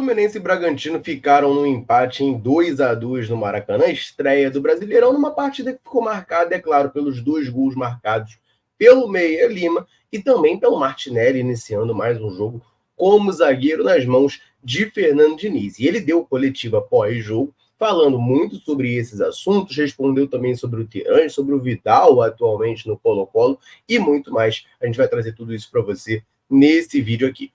Fluminense e Bragantino ficaram no empate em 2-2 no Maracanã, estreia do Brasileirão, numa partida que ficou marcada, é claro, pelos 2 gols marcados pelo Meia Lima e também pelo Martinelli, iniciando mais um jogo como zagueiro nas mãos de Fernando Diniz. E ele deu coletiva pós-jogo, falando muito sobre esses assuntos, respondeu também sobre o Tirante, sobre o Vidal atualmente no Colo-Colo e muito mais. A gente vai trazer tudo isso para você nesse vídeo aqui.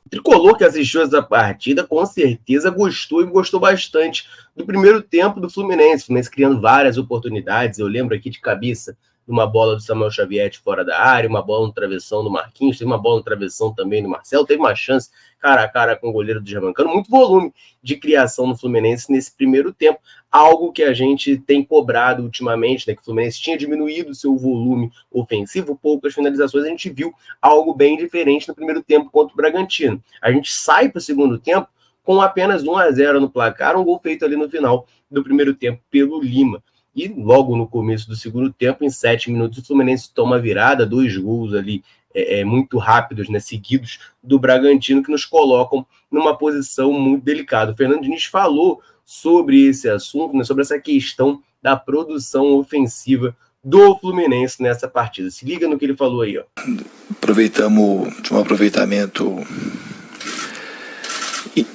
O tricolor que assistiu essa partida com certeza gostou e gostou bastante do primeiro tempo do Fluminense. O Fluminense criando várias oportunidades. Eu lembro aqui de cabeça de uma bola do Samuel Xavier fora da área, uma bola no travessão do Marquinhos, teve uma bola no travessão também do Marcelo, teve uma chance cara a cara com o goleiro do Germancano, muito volume de criação no Fluminense nesse primeiro tempo, algo que a gente tem cobrado ultimamente, né, que o Fluminense tinha diminuído o seu volume ofensivo, poucas finalizações, a gente viu algo bem diferente no primeiro tempo contra o Bragantino. A gente sai para o segundo tempo com apenas 1-0 no placar, um gol feito ali no final do primeiro tempo pelo Lima. E logo no começo do segundo tempo, em 7 minutos, o Fluminense toma a virada, 2 gols ali muito rápidos, né, seguidos do Bragantino, que nos colocam numa posição muito delicada. O Fernando Diniz falou sobre esse assunto, né, sobre essa questão da produção ofensiva do Fluminense nessa partida. Se liga no que ele falou aí, ó. Aproveitamos de um aproveitamento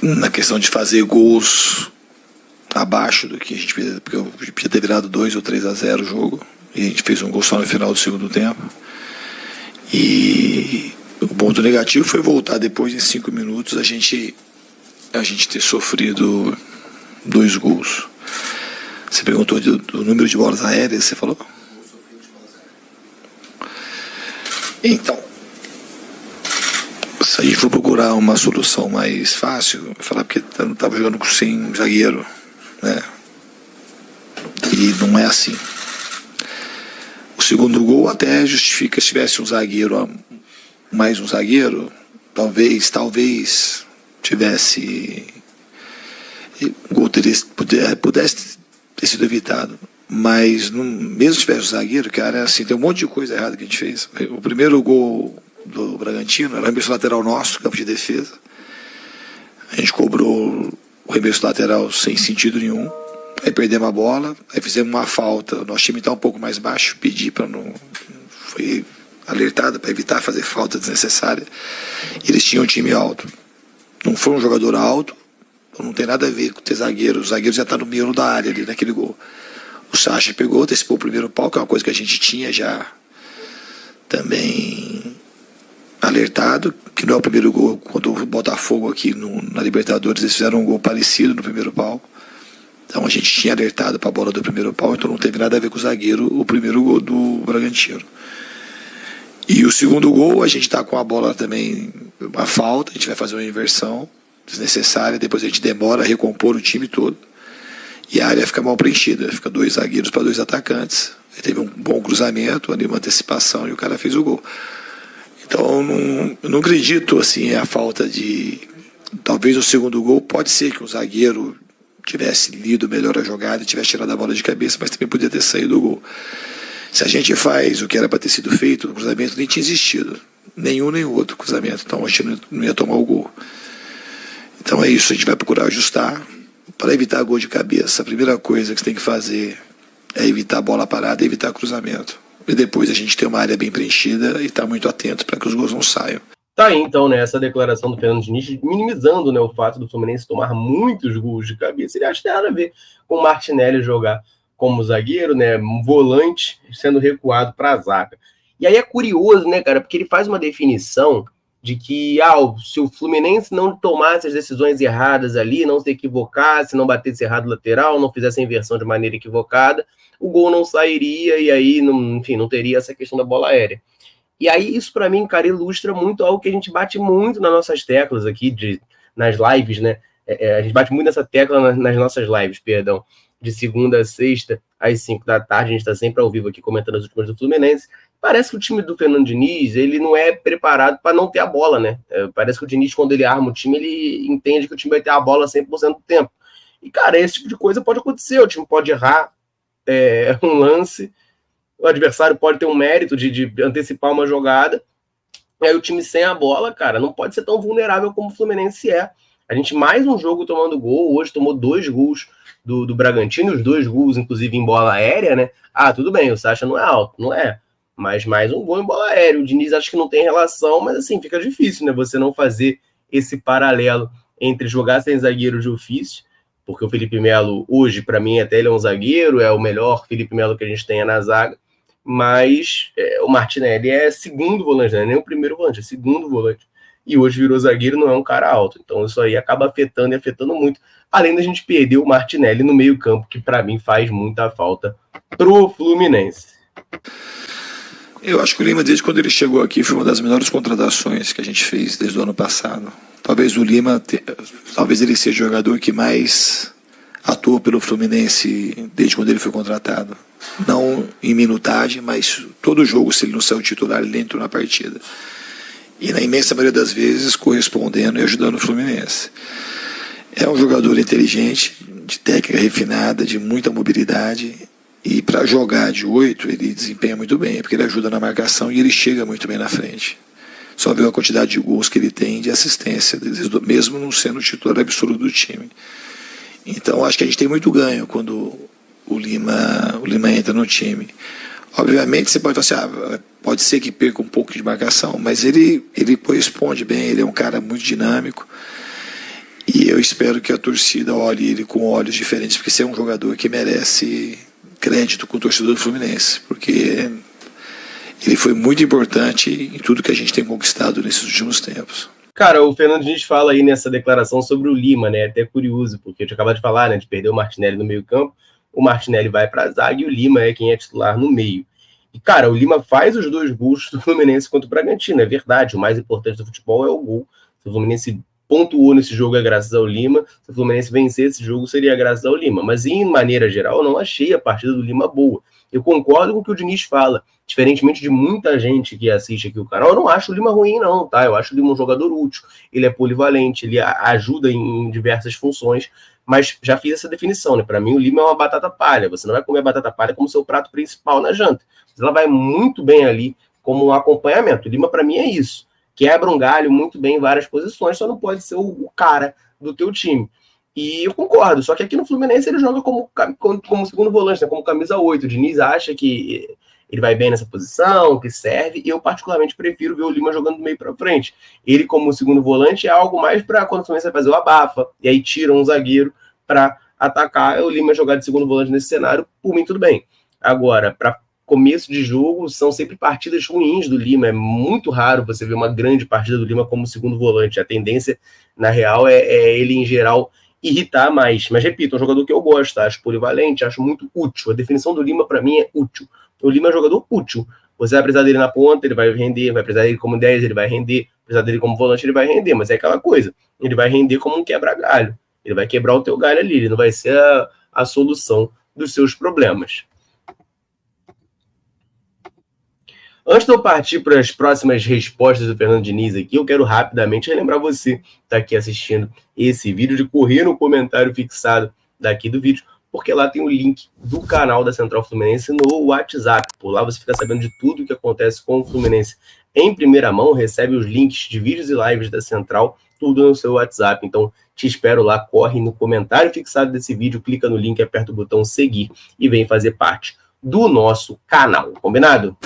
na questão de fazer gols abaixo do que a gente fez, porque eu podia ter virado 2 ou 3-0 o jogo, e a gente fez um gol só no final do segundo tempo. E o ponto negativo foi voltar depois, em 5 minutos, a gente ter sofrido 2 gols. Você perguntou do número de bolas aéreas, você falou? Então, se a gente for procurar uma solução mais fácil, eu falar porque não estava jogando sem zagueiro, né? E não é assim. O segundo gol até justifica se tivesse um zagueiro, mais um zagueiro, talvez tivesse o gol pudesse ter sido evitado. Mas mesmo se tivesse um zagueiro, cara, assim, tem um monte de coisa errada que a gente fez. O primeiro gol do Bragantino era o arremesso lateral nosso, campo de defesa. A gente cobrou o arremesso lateral sem sentido nenhum. Aí perdemos a bola, aí fizemos uma falta. Nosso time está um pouco mais baixo, pedi para não. Foi alertado para evitar fazer falta desnecessária. Eles tinham um time alto. Não foi um jogador alto, não tem nada a ver com ter zagueiro. O zagueiro já está no miolo da área ali naquele gol. O Sacha pegou, antecipou o primeiro pau, que é uma coisa que a gente tinha já também alertado, que não é o primeiro gol. Quando o Botafogo aqui na Libertadores, eles fizeram um gol parecido no primeiro pau. Então a gente tinha alertado para a bola do primeiro pau, então não teve nada a ver com o zagueiro, o primeiro gol do Bragantino. E o segundo gol, a gente está com a bola também, uma falta, a gente vai fazer uma inversão desnecessária, depois a gente demora a recompor o time todo. E a área fica mal preenchida, fica 2 zagueiros para 2 atacantes. Ele teve um bom cruzamento, ali uma antecipação e o cara fez o gol. Então eu não acredito assim a falta de... Talvez o segundo gol, pode ser que o zagueiro tivesse lido melhor a jogada e tivesse tirado a bola de cabeça, mas também podia ter saído o gol. Se a gente faz o que era para ter sido feito, o cruzamento nem tinha existido. Nenhum nem o outro cruzamento. Então a gente não ia tomar o gol. Então é isso, a gente vai procurar ajustar. Para evitar gol de cabeça, a primeira coisa que você tem que fazer é evitar a bola parada e evitar cruzamento. E depois a gente tem uma área bem preenchida e estar muito atento para que os gols não saiam. Tá aí, então, né, essa declaração do Fernando Diniz, minimizando, né, o fato do Fluminense tomar muitos gols de cabeça. Ele acha que tem nada a ver com o Martinelli jogar como zagueiro, né, um volante sendo recuado para a zaga. E aí é curioso, né, cara, porque ele faz uma definição de que se o Fluminense não tomasse as decisões erradas ali, não se equivocasse, não batesse errado lateral, não fizesse a inversão de maneira equivocada, o gol não sairia e aí, enfim, não teria essa questão da bola aérea. E aí isso para mim, cara, ilustra muito algo que a gente bate muito nas nossas teclas aqui, nas lives, né? A gente bate muito nessa tecla nas nossas lives, perdão, de segunda a sexta, às 5 da tarde, a gente está sempre ao vivo aqui comentando as últimas do Fluminense. Parece que o time do Fernando Diniz, ele não é preparado para não ter a bola, né? Parece que o Diniz, quando ele arma o time, ele entende que o time vai ter a bola 100% do tempo. E, cara, esse tipo de coisa pode acontecer, o time pode errar um lance, o adversário pode ter um mérito de antecipar uma jogada, Aí o time sem a bola, cara, não pode ser tão vulnerável como o Fluminense é. A gente mais um jogo tomando gol, hoje tomou 2 gols do Bragantino, os 2 gols, inclusive, em bola aérea, né? Ah, tudo bem, o Sacha não é alto, não é. Mas mais um gol em bola aérea. O Diniz acho que não tem relação, mas assim, fica difícil, né? Você não fazer esse paralelo entre jogar sem zagueiro de ofício, porque o Felipe Melo, hoje, para mim, até ele é um zagueiro, é o melhor Felipe Melo que a gente tenha na zaga, mas o Martinelli é segundo volante, não é nem o primeiro volante, é segundo volante. E hoje virou zagueiro, não é um cara alto. Então isso aí acaba afetando e afetando muito. Além da gente perder o Martinelli no meio campo, que para mim faz muita falta pro Fluminense. Eu acho que o Lima, desde quando ele chegou aqui, foi uma das melhores contratações que a gente fez desde o ano passado. Talvez o Lima, talvez ele seja o jogador que mais atuou pelo Fluminense desde quando ele foi contratado. Não em minutagem, mas todo jogo, se ele não saiu titular, ele entrou na partida. E na imensa maioria das vezes correspondendo e ajudando o Fluminense. É um jogador inteligente, de técnica refinada, de muita mobilidade. E para jogar de 8, ele desempenha muito bem, porque ele ajuda na marcação e ele chega muito bem na frente. Só viu a quantidade de gols que ele tem, de assistência, mesmo não sendo o titular absoluto do time. Então acho que a gente tem muito ganho quando o Lima entra no time. Obviamente você pode falar assim, pode ser que perca um pouco de marcação, mas ele corresponde bem, ele é um cara muito dinâmico. E eu espero que a torcida olhe ele com olhos diferentes, porque esse é um jogador que merece crédito com o torcedor do Fluminense, porque ele foi muito importante em tudo que a gente tem conquistado nesses últimos tempos. Cara, o Fernando Diniz fala aí nessa declaração sobre o Lima, né? Até curioso, porque eu tinha acabado de falar, né? De perder o Martinelli no meio campo, o Martinelli vai para a zaga e o Lima é quem é titular no meio. E, cara, o Lima faz os 2 gols do Fluminense contra o Bragantino, é verdade. O mais importante do futebol é o gol. Se o Fluminense pontuou nesse jogo é graças ao Lima. Se o Fluminense vencer esse jogo seria graças ao Lima. Mas, em maneira geral, eu não achei a partida do Lima boa. Eu concordo com o que o Diniz fala. Diferentemente de muita gente que assiste aqui o canal, eu não acho o Lima ruim, não, tá? Eu acho o Lima um jogador útil. Ele é polivalente, ele ajuda em diversas funções. Mas já fiz essa definição, né? Para mim, o Lima é uma batata palha. Você não vai comer a batata palha como seu prato principal na janta. Ela vai muito bem ali como um acompanhamento. O Lima, para mim, é isso. Quebra um galho muito bem em várias posições, só não pode ser o cara do teu time. E eu concordo, só que aqui no Fluminense ele joga como segundo volante, né, como camisa 8. O Diniz acha que ele vai bem nessa posição, que serve, e eu particularmente prefiro ver o Lima jogando do meio para frente. Ele como segundo volante é algo mais para quando o Fluminense vai fazer o abafa, e aí tira um zagueiro para atacar, o Lima jogar de segundo volante nesse cenário, por mim tudo bem. Agora, para começo de jogo, são sempre partidas ruins do Lima, é muito raro você ver uma grande partida do Lima como segundo volante. A tendência, na real, é ele, em geral, irritar mais. Mas, repito, é um jogador que eu gosto, tá? Acho polivalente, acho muito útil. A definição do Lima, para mim, é útil. O Lima é um jogador útil. Você vai precisar dele na ponta, ele vai render, vai precisar dele como 10, ele vai render, vai precisar dele como volante, ele vai render, mas é aquela coisa, ele vai render como um quebra-galho. Ele vai quebrar o teu galho ali, ele não vai ser a solução dos seus problemas. Antes de eu partir para as próximas respostas do Fernando Diniz aqui, eu quero rapidamente relembrar você que está aqui assistindo esse vídeo de correr no comentário fixado daqui do vídeo, porque lá tem o link do canal da Central Fluminense no WhatsApp. Por lá você fica sabendo de tudo o que acontece com o Fluminense em primeira mão, recebe os links de vídeos e lives da Central, tudo no seu WhatsApp. Então, te espero lá, corre no comentário fixado desse vídeo, clica no link, aperta o botão seguir e vem fazer parte do nosso canal. Combinado?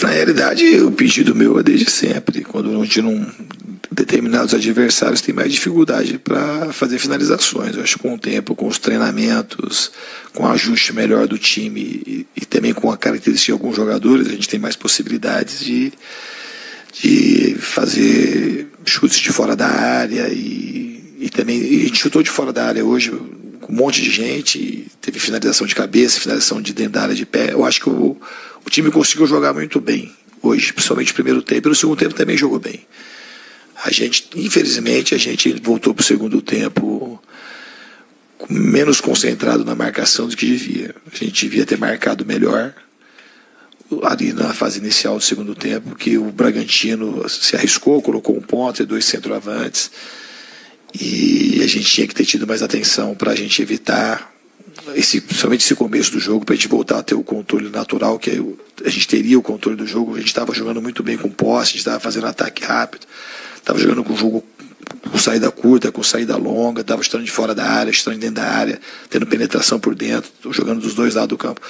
Na realidade, o pedido meu é desde sempre. Quando não tinham determinados adversários, tem mais dificuldade para fazer finalizações. Eu acho que com o tempo, com os treinamentos, com o ajuste melhor do time e também com a característica de alguns jogadores, a gente tem mais possibilidades de fazer chutes de fora da área e também a gente chutou de fora da área hoje com um monte de gente, teve finalização de cabeça, finalização de dentro da área de pé. Eu acho que o time conseguiu jogar muito bem hoje, principalmente no primeiro tempo, e no segundo tempo também jogou bem. Infelizmente, a gente voltou para o segundo tempo menos concentrado na marcação do que devia. A gente devia ter marcado melhor ali na fase inicial do segundo tempo, que o Bragantino se arriscou, colocou um ponta e 2 centroavantes, e a gente tinha que ter tido mais atenção para a gente evitar principalmente esse começo do jogo, para a gente voltar a ter o controle natural, que a gente teria o controle do jogo. A gente estava jogando muito bem com posse, a gente estava fazendo ataque rápido, estava jogando com o jogo com saída curta, com saída longa, estava estando de fora da área, estando dentro da área, tendo penetração por dentro, jogando dos dois lados do campo.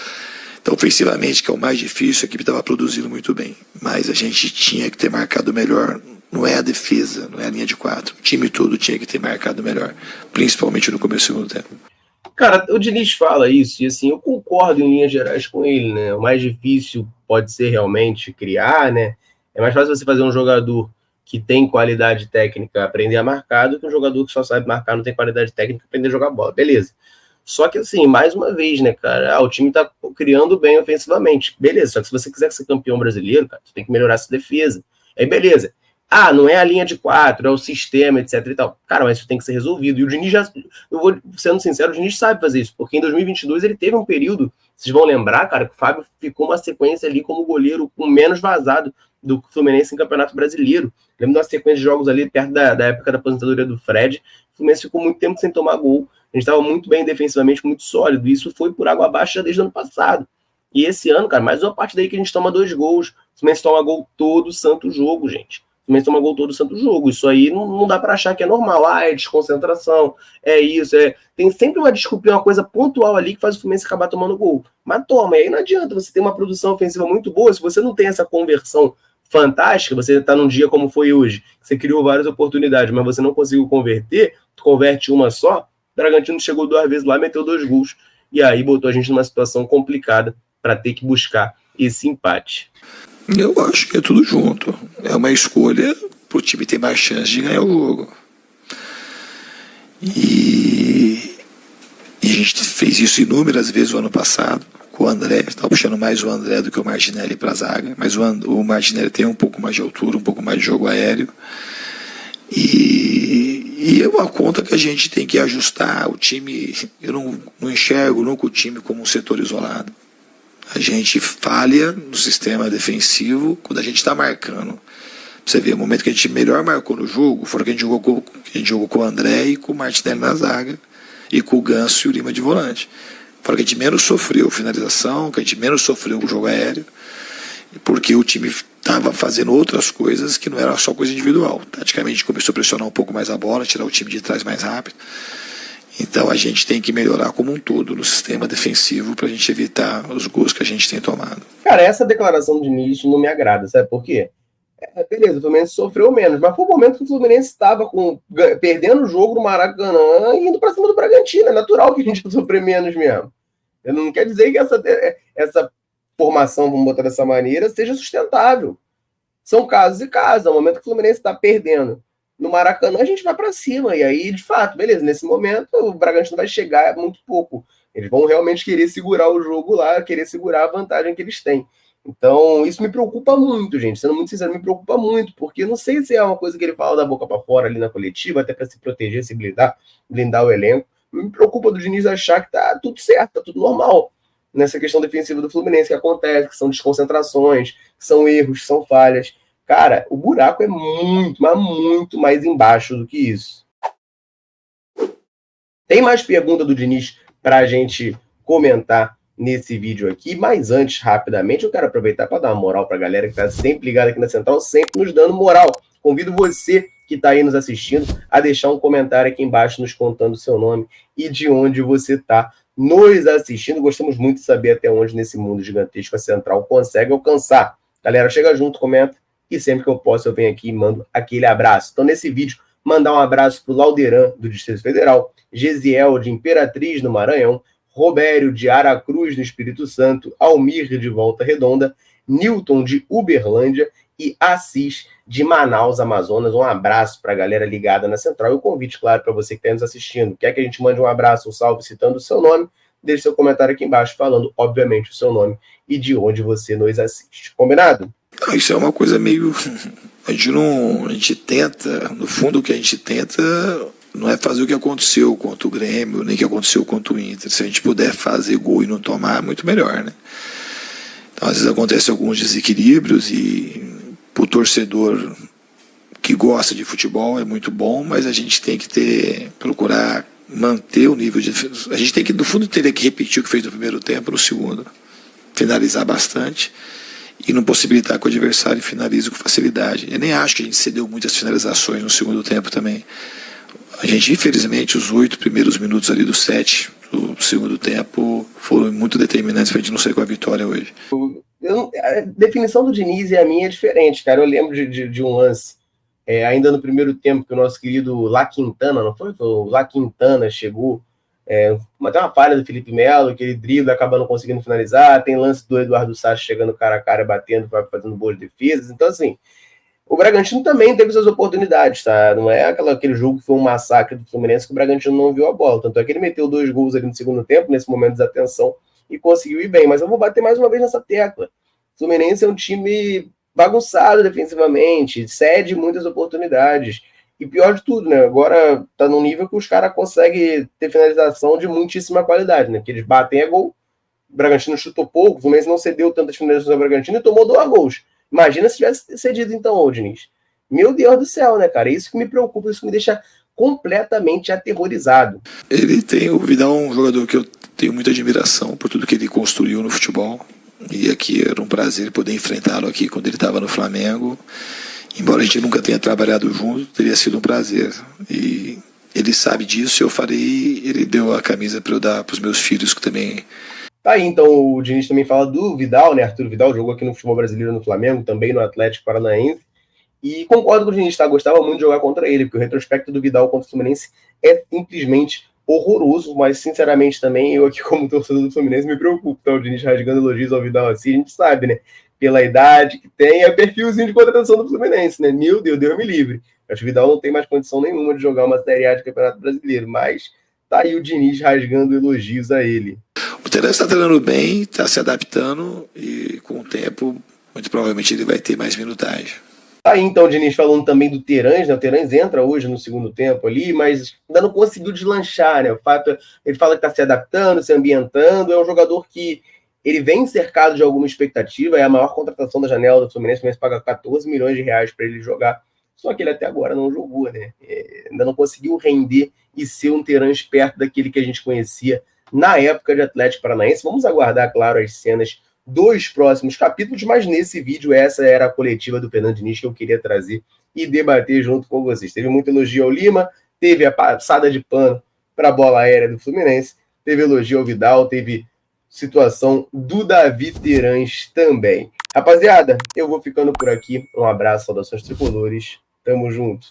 Então, ofensivamente, que é o mais difícil, a equipe estava produzindo muito bem, mas a gente tinha que ter marcado melhor. Não é a defesa, não é a linha de 4. O time todo tinha que ter marcado melhor, principalmente no começo do segundo tempo. Cara, o Diniz fala isso, e assim, eu concordo em linhas gerais com ele, né? O mais difícil pode ser realmente criar, né? É mais fácil você fazer um jogador que tem qualidade técnica aprender a marcar do que um jogador que só sabe marcar, não tem qualidade técnica aprender a jogar bola. Beleza. Só que assim, mais uma vez, né, cara, o time tá criando bem ofensivamente. Beleza, só que se você quiser ser campeão brasileiro, cara, você tem que melhorar essa defesa. Aí beleza. Não é a linha de 4, é o sistema, etc e tal. Cara, mas isso tem que ser resolvido. E o Diniz eu vou sendo sincero, o Diniz sabe fazer isso, porque em 2022 ele teve um período, vocês vão lembrar, cara, que o Fábio ficou uma sequência ali como goleiro com menos vazado do Fluminense em Campeonato Brasileiro. Lembro de uma sequência de jogos ali perto da época da aposentadoria do Fred. O Fluminense ficou muito tempo sem tomar gol. A gente estava muito bem defensivamente, muito sólido. E isso foi por água abaixo já desde o ano passado. E esse ano, cara, mais uma parte daí que a gente toma 2 gols. O Fluminense toma gol todo santo jogo, gente. O Fluminense toma gol todo santo jogo. Isso aí não dá para achar que é normal. É desconcentração, é isso. Tem sempre uma desculpinha, uma coisa pontual ali que faz o Fluminense acabar tomando gol. Mas toma, e aí não adianta. Você tem uma produção ofensiva muito boa. Se você não tem essa conversão fantástica, você está num dia como foi hoje, você criou várias oportunidades, mas você não conseguiu converter, tu converte uma só, o Bragantino chegou 2 vezes lá, meteu 2 gols, e aí botou a gente numa situação complicada para ter que buscar esse empate. Eu acho que é tudo junto. É uma escolha para o time ter mais chance de ganhar o jogo. E a gente fez isso inúmeras vezes o ano passado com o André. Estava puxando mais o André do que o Martinelli para a zaga, mas o Martinelli tem um pouco mais de altura, um pouco mais de jogo aéreo. E é uma conta que a gente tem que ajustar. O time, eu não enxergo nunca o time como um setor isolado. A gente falha no sistema defensivo quando a gente está marcando. Você vê, o momento que a gente melhor marcou no jogo foi que a gente jogou com o André e com o Martinelli na zaga, e com o Ganso e o Lima de volante. Foi que a gente menos sofreu finalização, que a gente menos sofreu o jogo aéreo, porque o time estava fazendo outras coisas que não era só coisa individual. Taticamente começou a pressionar um pouco mais a bola, tirar o time de trás mais rápido. Então a gente tem que melhorar como um todo no sistema defensivo para a gente evitar os gols que a gente tem tomado. Cara, essa declaração de Diniz não me agrada, sabe por quê? Beleza, o Fluminense sofreu menos, mas foi o momento que o Fluminense estava perdendo o jogo no Maracanã e indo para cima do Bragantino. É natural que a gente sofrer menos mesmo. Não quer dizer que essa formação, vamos botar dessa maneira, seja sustentável. São casos e casos. No momento que o Fluminense está perdendo no Maracanã, a gente vai para cima. E aí, de fato, beleza, nesse momento o Bragantino vai chegar muito pouco. Eles vão realmente querer segurar o jogo lá, querer segurar a vantagem que eles têm. Então, isso me preocupa muito, gente. Sendo muito sincero, me preocupa muito, porque eu não sei se é uma coisa que ele fala da boca para fora ali na coletiva, até para se proteger, se blindar o elenco. Me preocupa do Diniz achar que tá tudo certo, tá tudo normal nessa questão defensiva do Fluminense que acontece, que são desconcentrações, que são erros, que são falhas. Cara, o buraco é muito, mas muito mais embaixo do que isso. Tem mais pergunta do Diniz para a gente comentar nesse vídeo aqui, mas antes, rapidamente, eu quero aproveitar para dar uma moral para a galera que está sempre ligada aqui na Central, sempre nos dando moral. Convido você que está aí nos assistindo a deixar um comentário aqui embaixo nos contando o seu nome e de onde você está nos assistindo. Gostamos muito de saber até onde nesse mundo gigantesco a Central consegue alcançar. Galera, chega junto, comenta, e sempre que eu posso eu venho aqui e mando aquele abraço. Então, nesse vídeo, mandar um abraço para o Lauderan, do Distrito Federal, Gesiel, de Imperatriz, no Maranhão, Robério, de Aracruz, no Espírito Santo, Almir, de Volta Redonda, Newton, de Uberlândia e Assis, de Manaus, Amazonas. Um abraço para a galera ligada na Central e o convite, claro, para você que está nos assistindo. Quer que a gente mande um abraço, um salve, citando o seu nome? Deixe seu comentário aqui embaixo, falando, obviamente, o seu nome e de onde você nos assiste. Combinado? Isso é uma coisa meio... A gente tenta, no fundo o que a gente tenta não é fazer o que aconteceu contra o Grêmio, nem o que aconteceu contra o Inter. Se a gente puder fazer gol e não tomar, muito melhor, né? Então, às vezes acontecem alguns desequilíbrios e o torcedor que gosta de futebol é muito bom, mas a gente tem que procurar manter o nível de... A gente tem que, no fundo, teria que repetir o que fez no primeiro tempo, no segundo. Finalizar bastante e não possibilitar que o adversário finalize com facilidade. Eu nem acho que a gente cedeu muitas finalizações no segundo tempo também. A gente, infelizmente, os 8 primeiros minutos ali do 7 do segundo tempo foram muito determinantes para a gente não sair com a vitória hoje. A definição do Diniz e a minha é diferente, cara. Eu lembro de um lance, ainda no primeiro tempo, que o nosso querido La Quintana, não foi? O La Quintana chegou, tem uma falha do Felipe Melo, que ele dribla, acaba não conseguindo finalizar. Tem lance do Eduardo Sacha chegando cara a cara, batendo, fazendo boas defesas. Então, assim, o Bragantino também teve suas oportunidades, tá? Não é aquele jogo que foi um massacre do Fluminense que o Bragantino não viu a bola. Tanto é que ele meteu 2 gols ali no segundo tempo, nesse momento de desatenção, e conseguiu ir bem. Mas eu vou bater mais uma vez nessa tecla. O Fluminense é um time bagunçado defensivamente, cede muitas oportunidades. E pior de tudo, né? Agora tá num nível que os caras conseguem ter finalização de muitíssima qualidade, né? Que eles batem gol, o Bragantino chutou pouco, o Fluminense não cedeu tantas finalizações ao Bragantino e tomou 2 gols. Imagina se tivesse cedido então, ô Diniz. Meu Deus do céu, né, cara? Isso que me preocupa, isso que me deixa completamente aterrorizado. O Vidal é um jogador que eu tenho muita admiração por tudo que ele construiu no futebol. E aqui era um prazer poder enfrentá-lo aqui quando ele estava no Flamengo. Embora a gente nunca tenha trabalhado junto, teria sido um prazer. E ele sabe disso, eu farei. Ele deu a camisa para eu dar para os meus filhos, que também... Tá aí, então o Diniz também fala do Vidal, né? Arthur Vidal jogou aqui no futebol brasileiro no Flamengo, também no Atlético Paranaense. E concordo com o Diniz, tá? Gostava muito de jogar contra ele, porque o retrospecto do Vidal contra o Fluminense é simplesmente horroroso, mas sinceramente também, eu aqui como torcedor do Fluminense me preocupo, tá? O Diniz rasgando elogios ao Vidal assim, a gente sabe, né? Pela idade que tem, é perfilzinho de contratação do Fluminense, né? Meu Deus, Deus me livre. Acho que o Vidal não tem mais condição nenhuma de jogar uma Série A de Campeonato Brasileiro, mas tá aí o Diniz rasgando elogios a ele. O Terence está treinando bem, está se adaptando e com o tempo, muito provavelmente ele vai ter mais minutagem. Aí então o Diniz falando também do Terence, né? O Terence entra hoje no segundo tempo ali, mas ainda não conseguiu deslanchar, né? O fato, ele fala que está se adaptando, se ambientando, é um jogador que ele vem cercado de alguma expectativa, é a maior contratação da janela do Fluminense, o Fluminense paga 14 milhões de reais para ele jogar, só que ele até agora não jogou, né? Ainda não conseguiu render e ser um Terence perto daquele que a gente conhecia na época de Atlético Paranaense. Vamos aguardar, claro, as cenas dos próximos capítulos, mas nesse vídeo essa era a coletiva do Fernando Diniz que eu queria trazer e debater junto com vocês. Teve muito elogio ao Lima, teve a passada de pano para a bola aérea do Fluminense, teve elogio ao Vidal, teve situação do Davi Terence também. Rapaziada, eu vou ficando por aqui. Um abraço, saudações tricolores. Tamo junto.